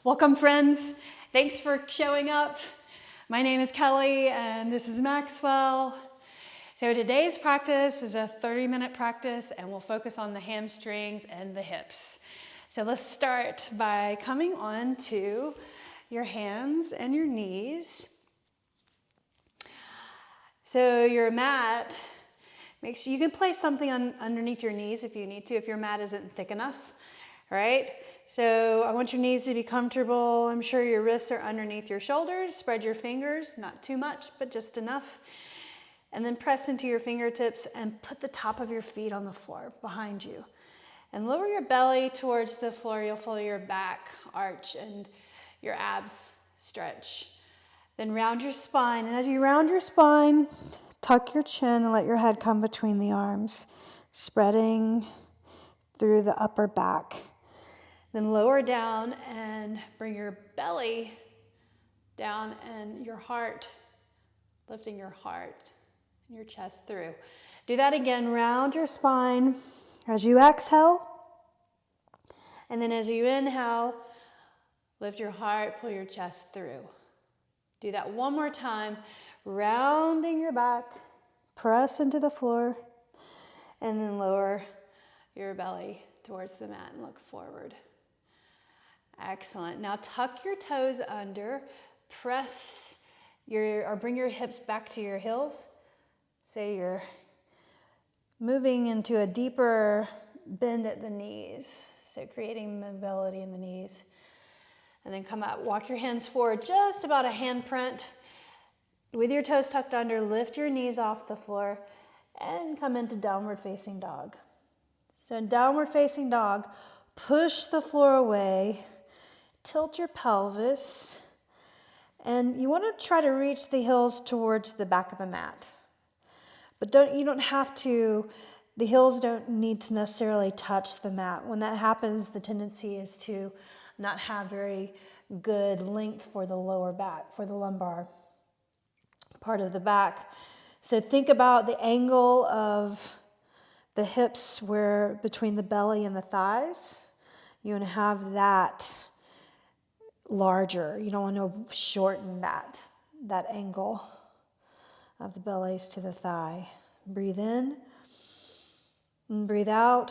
Welcome, friends. Thanks for showing up. My name is Kelly and this is Maxwell. So today's practice is a 30-minute practice and we'll focus on the hamstrings and the hips. So let's start by coming on to your hands and your knees. So your mat, make sure you can place something underneath your knees if you need to, if your mat isn't thick enough, right? So I want your knees to be comfortable. I'm sure your wrists are underneath your shoulders. Spread your fingers, not too much, but just enough. And then press into your fingertips and put the top of your feet on the floor behind you. And lower your belly towards the floor. You'll feel your back arch and your abs stretch. Then round your spine. And as you round your spine, tuck your chin and let your head come between the arms, spreading through the upper back. Then lower down and bring your belly down and your heart, lifting your heart and your chest through. Do that again, round your spine as you exhale. And then as you inhale, lift your heart, pull your chest through. Do that one more time, rounding your back, press into the floor, and then lower your belly towards the mat and look forward. Excellent. Now tuck your toes under, bring your hips back to your heels. So you're moving into a deeper bend at the knees. So creating mobility in the knees. And then come up, walk your hands forward, just about a handprint. With your toes tucked under, lift your knees off the floor and come into downward facing dog. So in downward facing dog, push the floor away. Tilt your pelvis, and you want to try to reach the heels towards the back of the mat. But you don't have to, the heels don't need to necessarily touch the mat. When that happens, the tendency is to not have very good length for the lower back, for the lumbar part of the back. So think about the angle of the hips where between the belly and the thighs. You want to have that larger. You don't want to shorten that angle of the bellies to the thigh. Breathe in and breathe out.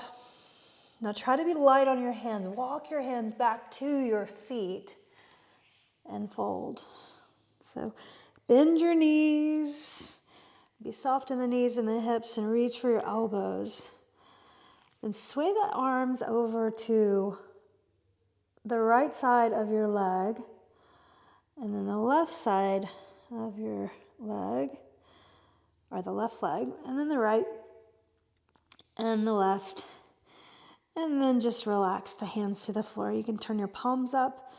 Now try to be light on your hands. Walk your hands back to your feet and fold. So bend your knees. Be soft in the knees and the hips and reach for your elbows. Then sway the arms over to the right side of your leg, and then the left side of your leg, or the left leg, and then the right, and the left, and then just relax the hands to the floor. You can turn your palms up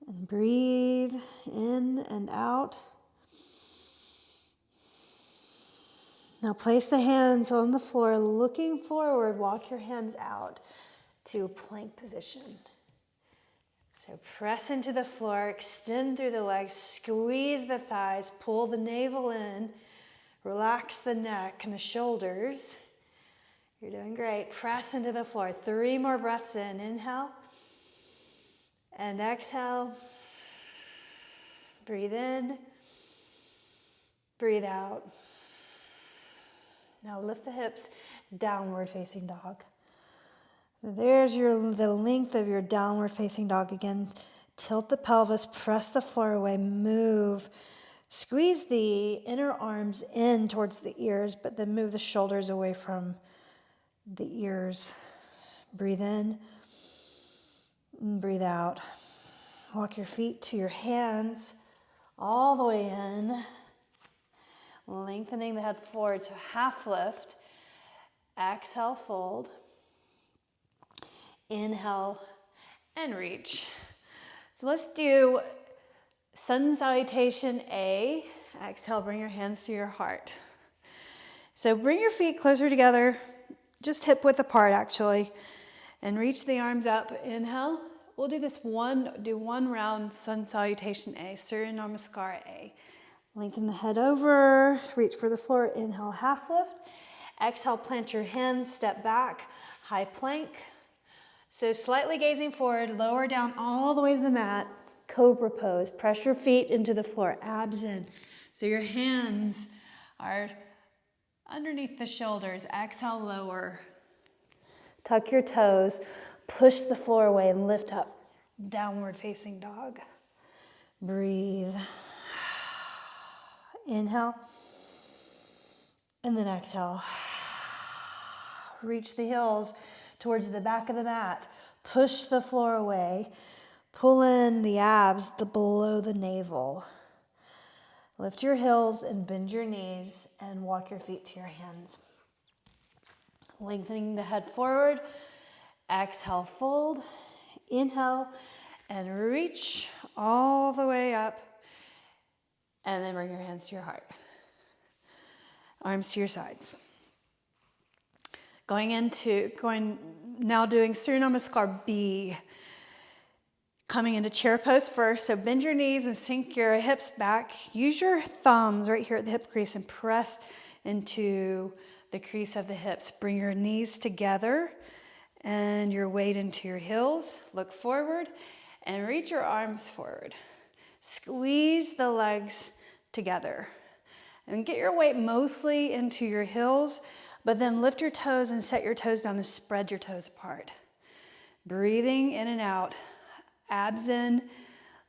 and breathe in and out. Now place the hands on the floor, looking forward, walk your hands out to plank position. So press into the floor, extend through the legs, squeeze the thighs, pull the navel in, relax the neck and the shoulders. You're doing great. Press into the floor. 3 more breaths in. Inhale and exhale. Breathe in, breathe out. Now lift the hips, downward facing dog. There's the length of your downward facing dog again. Tilt the pelvis, press the floor away, move. Squeeze the inner arms in towards the ears, but then move the shoulders away from the ears. Breathe in and breathe out. Walk your feet to your hands all the way in. Lengthening the head forward, so half lift. Exhale, fold. Inhale and reach. So let's do sun salutation A. Exhale, bring your hands to your heart. So bring your feet closer together, just hip width apart actually, and reach the arms up. Inhale. We'll do one round sun salutation A, Surya Namaskar A. Lengthen the head over, reach for the floor. Inhale, half lift. Exhale, plant your hands, step back, high plank. So slightly gazing forward, lower down all the way to the mat, cobra pose. Press your feet into the floor, abs in. So your hands are underneath the shoulders. Exhale, lower. Tuck your toes, push the floor away and lift up. Downward facing dog. Breathe. Inhale. And then exhale. Reach the heels towards the back of the mat. Push the floor away. Pull in the abs below the navel. Lift your heels and bend your knees and walk your feet to your hands. Lengthening the head forward. Exhale, fold. Inhale and reach all the way up. And then bring your hands to your heart. Arms to your sides. Now doing Surya Namaskar B. Coming into chair pose first. So bend your knees and sink your hips back. Use your thumbs right here at the hip crease and press into the crease of the hips. Bring your knees together and your weight into your heels. Look forward and reach your arms forward. Squeeze the legs together. And get your weight mostly into your heels, but then lift your toes and set your toes down and spread your toes apart. Breathing in and out. Abs in,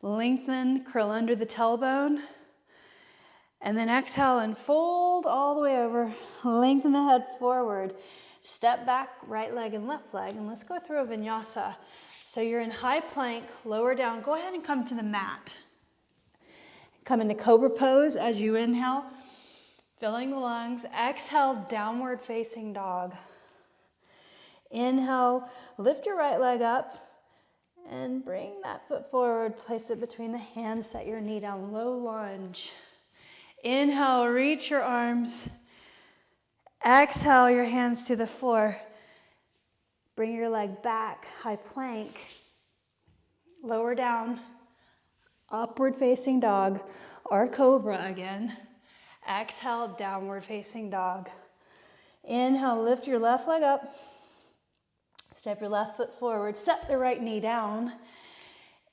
lengthen, curl under the tailbone. And then exhale and fold all the way over. Lengthen the head forward. Step back, right leg and left leg. And let's go through a vinyasa. So you're in high plank, lower down. Go ahead and come to the mat. Come into cobra pose as you inhale. Filling the lungs. Exhale, downward facing dog. Inhale, lift your right leg up and bring that foot forward. Place it between the hands, set your knee down, low lunge. Inhale, reach your arms. Exhale, your hands to the floor. Bring your leg back, high plank. Lower down, upward facing dog or cobra again. Exhale, downward facing dog. Inhale, lift your left leg up. Step your left foot forward. Set the right knee down.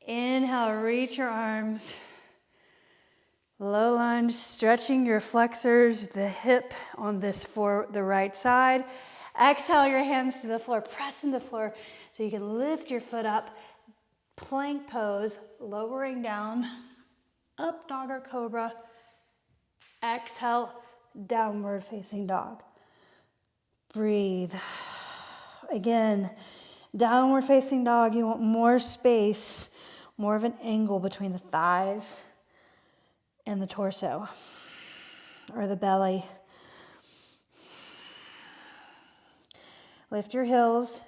Inhale, reach your arms. Low lunge, stretching your flexors, the hip on the right side. Exhale your hands to the floor. Press in the floor so you can lift your foot up. Plank pose, lowering down. Up dog or cobra. Exhale, downward facing dog. Breathe. Again, downward facing dog, you want more space, more of an angle between the thighs and the torso or the belly. Lift your heels,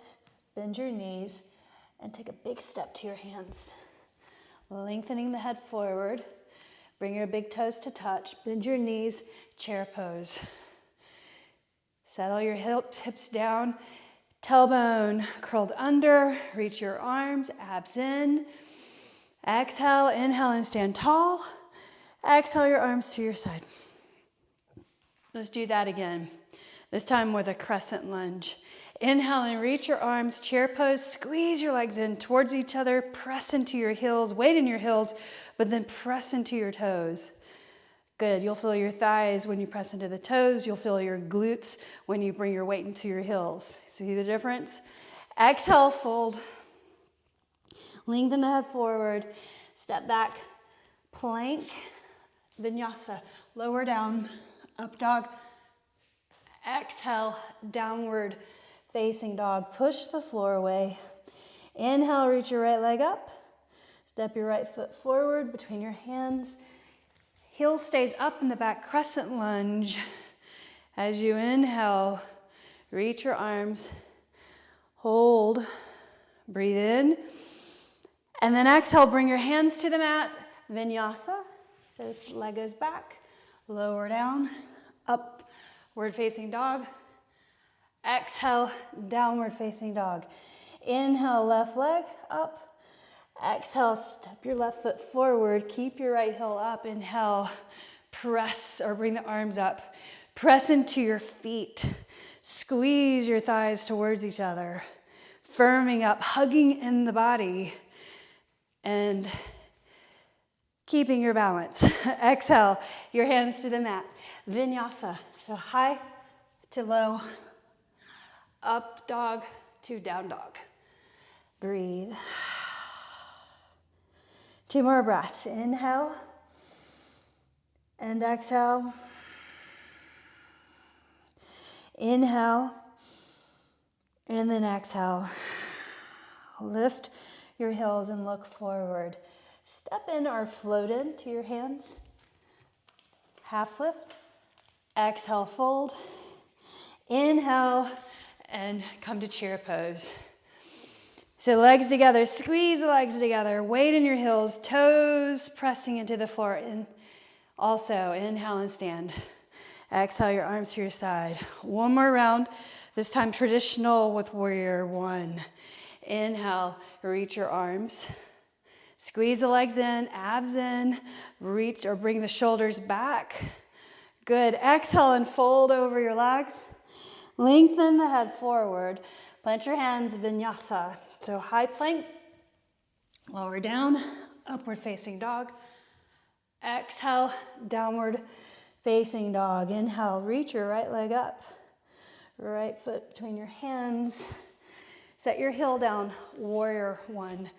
bend your knees, and take a big step to your hands. Lengthening the head forward. Bring your big toes to touch. Bend your knees, chair pose. Settle your hips down. Tailbone curled under. Reach your arms, abs in. Exhale, inhale and stand tall. Exhale your arms to your side. Let's do that again. This time with a crescent lunge. Inhale and reach your arms, chair pose. Squeeze your legs in towards each other. Press into your heels, weight in your heels, but then press into your toes. Good, you'll feel your thighs when you press into the toes. You'll feel your glutes when you bring your weight into your heels. See the difference? Exhale, fold. Lengthen the head forward. Step back, plank, vinyasa. Lower down, up dog. Exhale, downward facing dog. Push the floor away. Inhale, reach your right leg up. Step your right foot forward between your hands. Heel stays up in the back, crescent lunge. As you inhale, reach your arms. Hold, breathe in. And then exhale, bring your hands to the mat. Vinyasa. So this leg goes back, lower down, upward facing dog. Exhale, downward facing dog. Inhale, left leg up. Exhale, step your left foot forward. Keep your right heel up. Inhale, press or bring the arms up. Press into your feet. Squeeze your thighs towards each other. firming up, hugging in the body, and keeping your balance. Exhale, your hands to the mat. Vinyasa, so high to low, up dog to down dog. Breathe. 2 more breaths. Inhale and exhale. Inhale and then exhale. Lift your heels and look forward. Step in or float into your hands. Half lift. Exhale, fold. Inhale and come to chair pose. So legs together, squeeze the legs together, weight in your heels, toes pressing into the floor. And also inhale and stand. Exhale, your arms to your side. One more round, this time traditional with warrior one. Inhale, reach your arms. Squeeze the legs in, abs in, reach or bring the shoulders back. Good, exhale and fold over your legs. Lengthen the head forward. Plant your hands, vinyasa. So high plank, lower down, upward facing dog. Exhale, downward facing dog. Inhale, reach your right leg up. Right foot between your hands. Set your heel down, warrior one.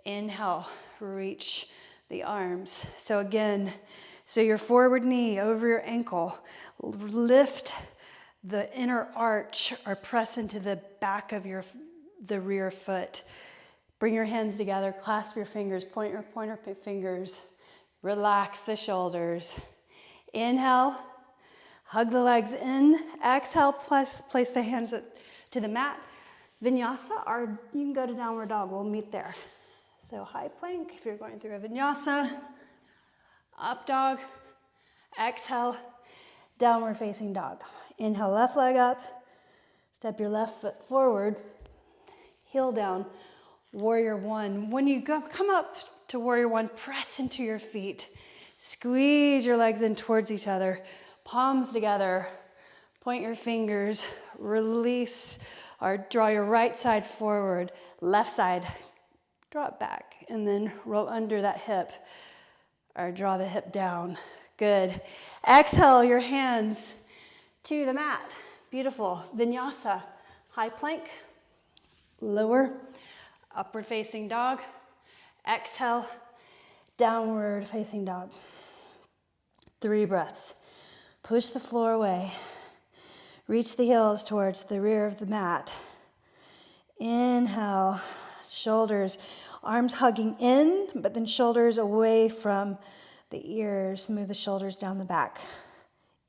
Inhale, reach the arms. So again, so your forward knee over your ankle. Lift the inner arch or press into the back of the rear foot. Bring your hands together, clasp your fingers, point your pointer fingers. Relax the shoulders. Inhale, hug the legs in. Exhale, place the hands to the mat. Vinyasa, or you can go to downward dog. We'll meet there. So high plank, if you're going through a vinyasa. Up dog. Exhale, downward facing dog. Inhale, left leg up. Step your left foot forward. Heel down, warrior one. When you come up to warrior one, press into your feet. Squeeze your legs in towards each other. Palms together. Point your fingers. Release or draw your right side forward. Left side, draw it back. And then roll under that hip or draw the hip down. Good. Exhale your hands to the mat. Beautiful. Vinyasa. High plank. Lower. Upward facing dog. Exhale. Downward facing dog. 3 breaths. Push the floor away. Reach the heels towards the rear of the mat. Inhale. Shoulders, arms hugging in, but then shoulders away from the ears. Move the shoulders down the back.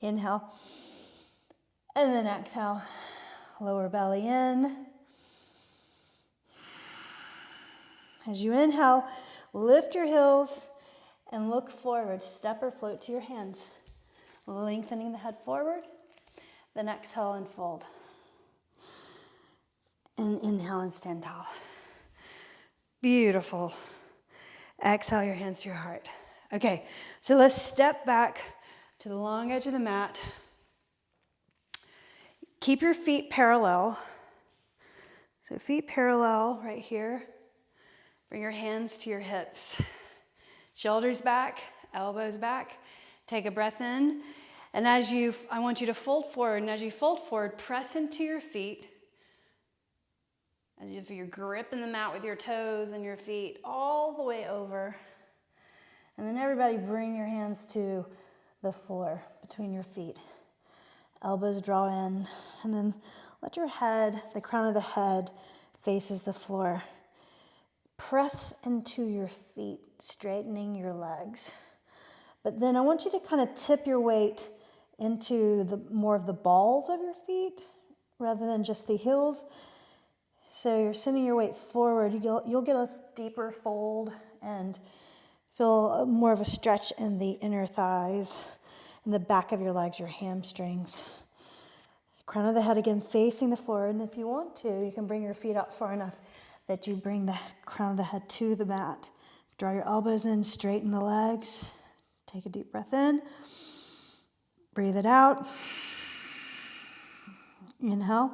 Inhale. And then exhale. Lower belly in. As you inhale, lift your heels and look forward. Step or float to your hands. Lengthening the head forward. Then exhale and fold. And inhale and stand tall. Beautiful. Exhale your hands to your heart. Okay, so let's step back to the long edge of the mat. Keep your feet parallel. So feet parallel right here. Bring your hands to your hips. Shoulders back, elbows back. Take a breath in. And I want you to fold forward. And as you fold forward, press into your feet. As if you're gripping the mat with your toes and your feet all the way over. And then everybody bring your hands to the floor between your feet. Elbows draw in. And then let your head, the crown of the head, faces the floor. Press into your feet, straightening your legs. But then I want you to kind of tip your weight into more of the balls of your feet rather than just the heels. So you're sending your weight forward. You'll get a deeper fold and feel more of a stretch in the inner thighs and the back of your legs, your hamstrings. Crown of the head again facing the floor. And if you want to, you can bring your feet up far enough that you bring the crown of the head to the mat. Draw your elbows in, straighten the legs. Take a deep breath in. Breathe it out. Inhale.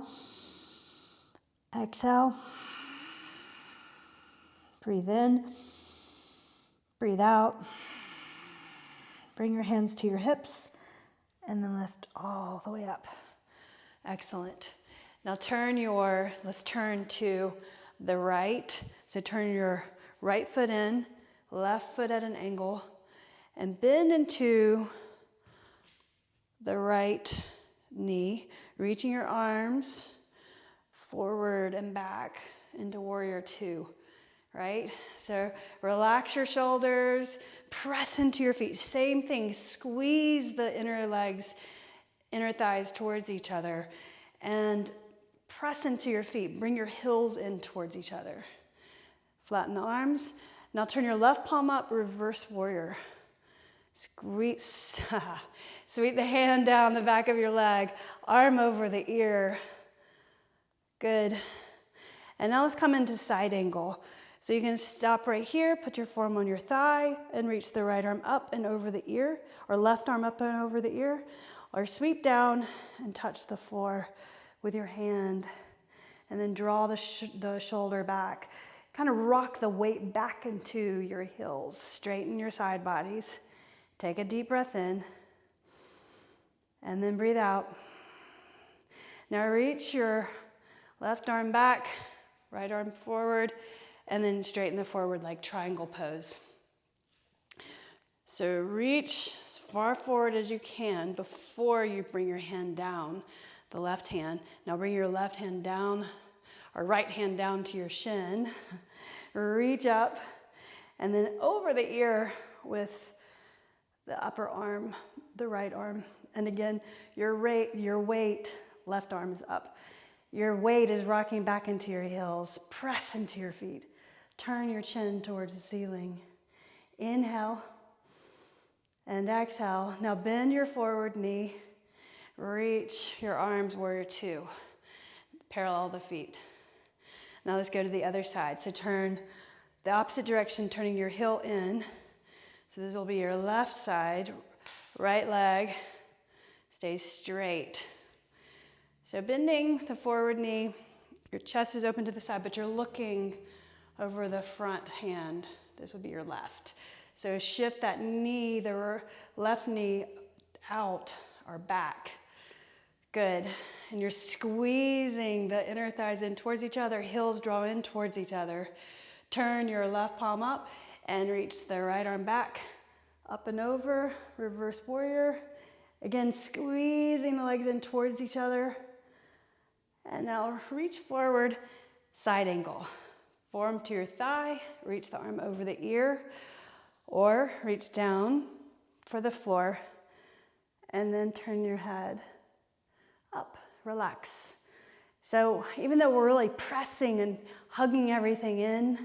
Exhale. Breathe in, breathe out. Bring your hands to your hips and then lift all the way up. Excellent. Now let's turn to the right. So turn your right foot in, left foot at an angle, and bend into the right knee, reaching your arms forward and back into warrior two, right? So relax your shoulders, press into your feet. Same thing, squeeze the inner legs, inner thighs towards each other, and press into your feet. Bring your heels in towards each other. Flatten the arms. Now turn your left palm up, reverse warrior. Sweep the hand down the back of your leg, arm over the ear. Good. And now let's come into side angle. So you can stop right here, put your forearm on your thigh, and reach the right arm up and over the ear, or left arm up and over the ear, or sweep down and touch the floor with your hand, and then draw the shoulder back. Kind of rock the weight back into your heels. Straighten your side bodies. Take a deep breath in, and then breathe out. Now reach your left arm back, right arm forward, and then straighten the forward leg, triangle pose. So reach as far forward as you can before you bring your hand down, the left hand. Now bring your left hand down, or right hand down to your shin. Reach up, and then over the ear with the upper arm, the right arm. And again, your weight, left arm is up. Your weight is rocking back into your heels. Press into your feet. Turn your chin towards the ceiling. Inhale and exhale. Now bend your forward knee. Reach your arms, warrior two. Parallel the feet. Now let's go to the other side. So turn the opposite direction, turning your heel in. So this will be your left side, right leg stays straight. So bending the forward knee, your chest is open to the side, but you're looking over the front hand. This would be your left. So shift that knee, the left knee out or back. Good. And you're squeezing the inner thighs in towards each other, heels draw in towards each other. Turn your left palm up and reach the right arm back, up and over, reverse warrior. Again, squeezing the legs in towards each other. And now reach forward, side angle. Forearm to your thigh, reach the arm over the ear, or reach down for the floor, and then turn your head up, relax. So even though we're really pressing and hugging everything in,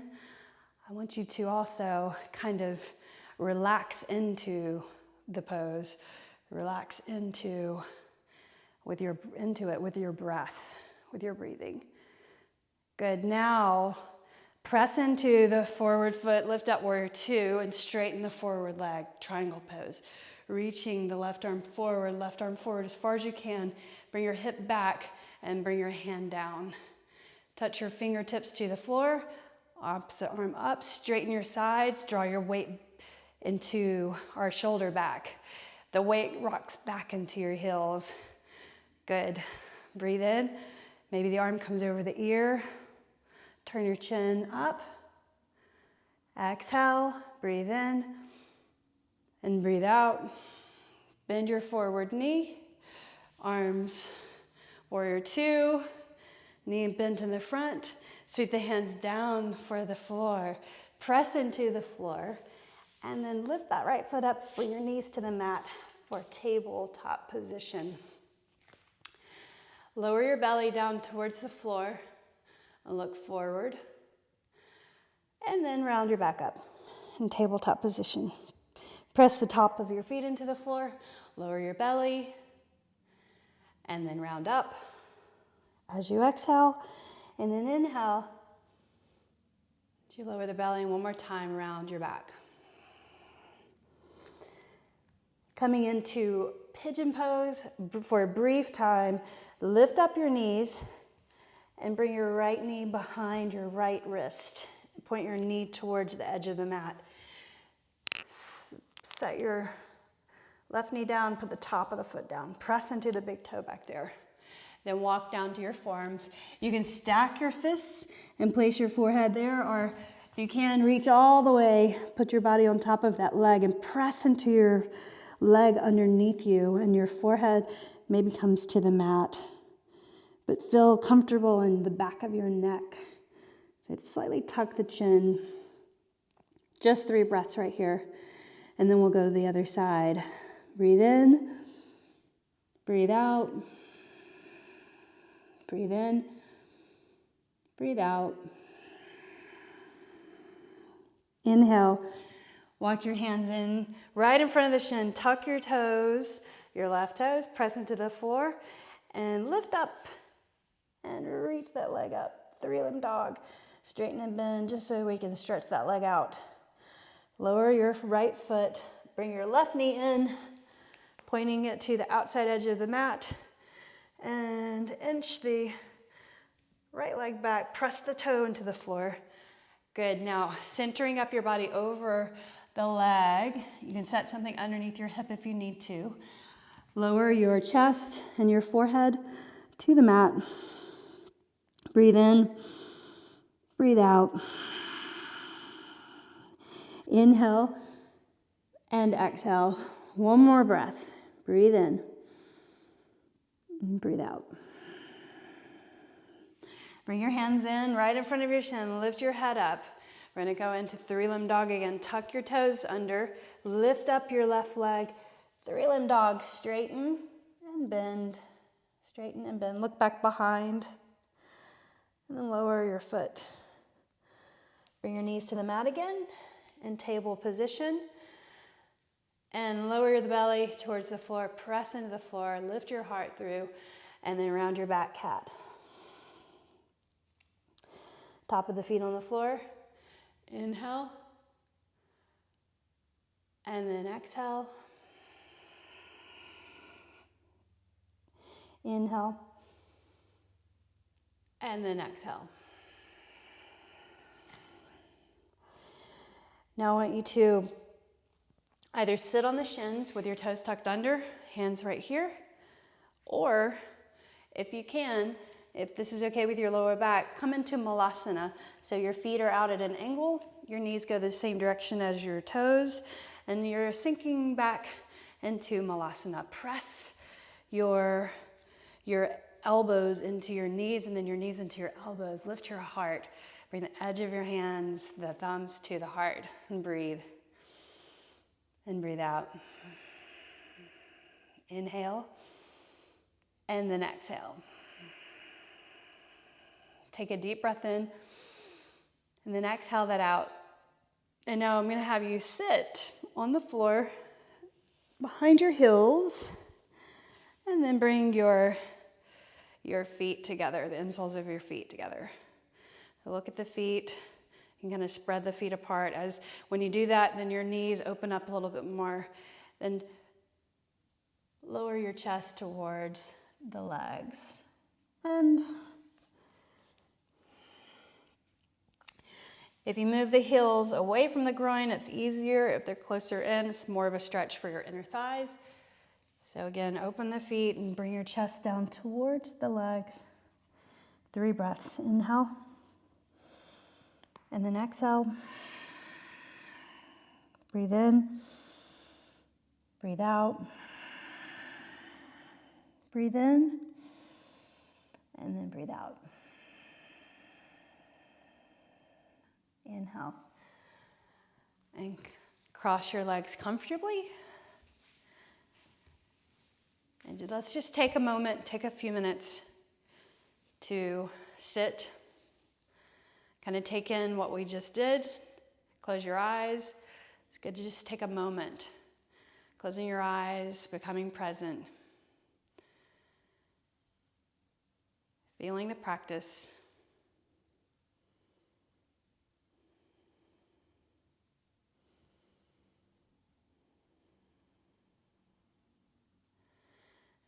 I want you to also kind of relax into the pose, relax into it with your breath, with your breathing. Good. Now press into the forward foot, lift up warrior two, and straighten the forward leg, triangle pose. Reaching the left arm forward as far as you can. Bring your hip back and bring your hand down. Touch your fingertips to the floor, opposite arm up, straighten your sides, draw your weight into our shoulder back. The weight rocks back into your heels. Good. Breathe in. Maybe the arm comes over the ear. Turn your chin up. Exhale, breathe in and breathe out. Bend your forward knee. Arms, warrior two. Knee bent in the front. Sweep the hands down for the floor. Press into the floor. And then lift that right foot up, bring your knees to the mat for tabletop position. Lower your belly down towards the floor and look forward. And then round your back up in tabletop position. Press the top of your feet into the floor, lower your belly, and then round up as you exhale. And then inhale, as you lower the belly, and one more time, round your back. Coming into pigeon pose for a brief time, lift up your knees and bring your right knee behind your right wrist. point your knee towards the edge of the mat. Set your left knee down, put the top of the foot down. Press into the big toe back there. Then walk down to your forearms. You can stack your fists and place your forehead there, or you can reach all the way, put your body on top of that leg and press into your leg underneath you, and your forehead maybe comes to the mat. But feel comfortable in the back of your neck. So slightly tuck the chin. Just 3 breaths right here. And then we'll go to the other side. Breathe in. Breathe out. Breathe in. Breathe out. Inhale. Walk your hands in right in front of the shin. Tuck your toes, your left toes, press into the floor, and lift up. And reach that leg up. 3-limb dog. Straighten and bend just so we can stretch that leg out. Lower your right foot. Bring your left knee in, pointing it to the outside edge of the mat. And inch the right leg back. Press the toe into the floor. Good. Now, centering up your body over the leg. You can set something underneath your hip if you need to. Lower your chest and your forehead to the mat. Breathe in. Breathe out. Inhale and exhale. One more breath. Breathe in and breathe out. Bring your hands in right in front of your chin. Lift your head up. We're going to go into 3-limb dog again. Tuck your toes under. Lift up your left leg. 3-limb dog. Straighten and bend. Straighten and bend. Look back behind. And then lower your foot. Bring your knees to the mat again in table position. And lower the belly towards the floor. Press into the floor. Lift your heart through. And then round your back cat. Top of the feet on the floor. Inhale. And then exhale. Inhale. And then exhale. Now I want you to either sit on the shins with your toes tucked under, hands right here, or if you can, if this is okay with your lower back, come into Malasana. So your feet are out at an angle, your knees go the same direction as your toes, and you're sinking back into Malasana. Press your elbows into your knees and then your knees into your elbows. Lift your heart. Bring the edge of your hands, the thumbs to the heart, and breathe. And breathe out. Inhale, and then exhale. Take a deep breath in, and then exhale that out. And now I'm going to have you sit on the floor behind your heels, and then bring your feet together, the insoles of your feet together. So look at the feet. You can kind of spread the feet apart. As when you do that, then your knees open up a little bit more. Then lower your chest towards the legs. And if you move the heels away from the groin, it's easier. If they're closer in, it's more of a stretch for your inner thighs. So again, open the feet and bring your chest down towards the legs. 3 breaths. Inhale. And then exhale. Breathe in. Breathe out. Breathe in. And then breathe out. Inhale. And cross your legs comfortably. And let's just take a moment, take a few minutes to sit. Kind of take in what we just did. Close your eyes. It's good to just take a moment. Closing your eyes, becoming present. Feeling the practice.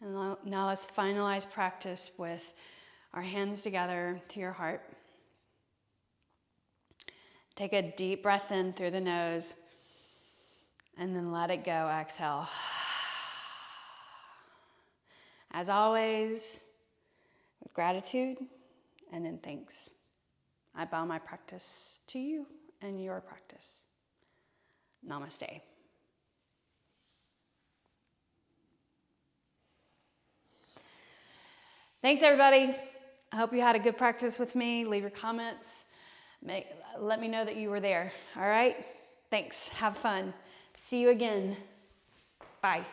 And now let's finalize practice with our hands together to your heart. Take a deep breath in through the nose and then let it go, exhale. As always, with gratitude and in thanks, I bow my practice to you and your practice. Namaste. Thanks, everybody. I hope you had a good practice with me. Leave your comments. Let me know that you were there. All right? Thanks. Have fun. See you again. Bye.